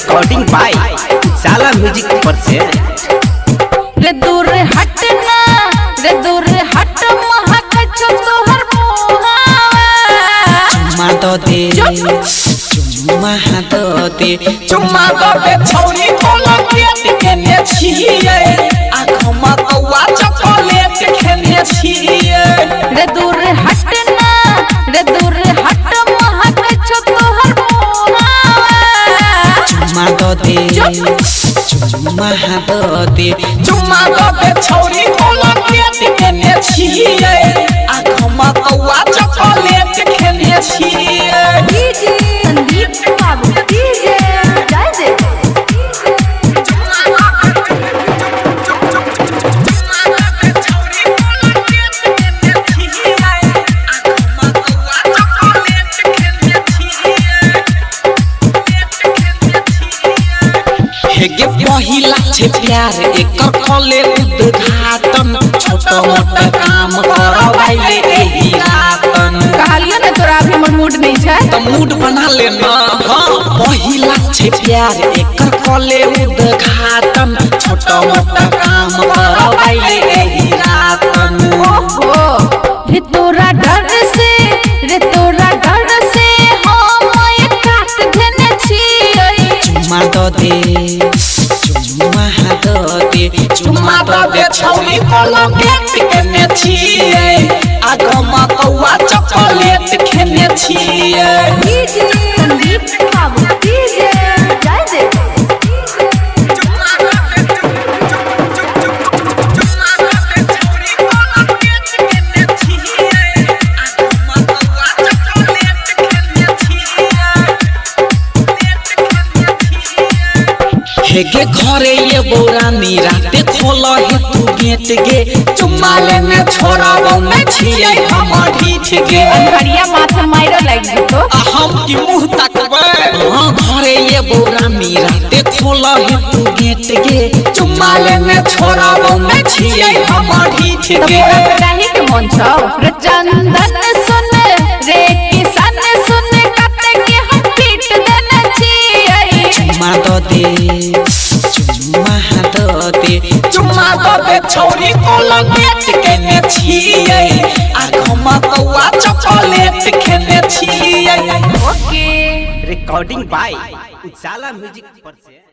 Recording by उजाला music पर से। रे दूर हटना रे दूर हट महक जो तोहर मुहावा चुम्मा दो दे चुम्मा दो दे छौरी कोला पेट केने छिए आँखों कौआ चॉकलेट खेने छिए रे दूर हटना रे दूर हट महक जो तोहर मुहावा चुम्मा दो दे चुम्मा दो दे छौरी कोला पेट केने छिए आँखों कौआ चॉकलेट खेने छिए डीजे संदीप बाबू डीजे जय जय हेगे पहिला छे प्यार एकर कले उद्घाटन छोटा मोटा काम करवाइले एही रातन। कहलियो ना तोरा अभी मोर मूड नहीं छै तो मूड बना लेना। हाँ पहिला छे प्यार एकर कले उद्घाटन छोटा मोटा काम करवाइले एही रातन। ओहो रे तोरा डर से हम ये काट देने छियै चुम्मा दो दे चुम्मा दे छौरी कोला पेट केने छिए आँखों कौआ चॉकलेट खेने छिए डीजे संदीप बाबू डीजे जय जय हेगे घरे ये बोरानी राते खोल हे तू गेट गे चुम्मा लेने छोड़ाबो में छिए हम ढीठ गे घड़िया माथा मारो लग तो हम की मुंह तकबे। हाँ घरे ये बोरानी राते खोल हे तू गेट गे चुम्मा लेने छोड़ाबो में छिए हम ढीठ तो गे कहीं के मन छौ रे चंदन सुन रे किसान सुन कते के हम पीट देने छियै चुम्मा दो दे चुम्मा दे छौरी कोला पेट केने छिए आँखों कौआ चॉकलेट खेने छिए ओके रिकॉर्डिंग बाय उजाला म्यूजिक पर से।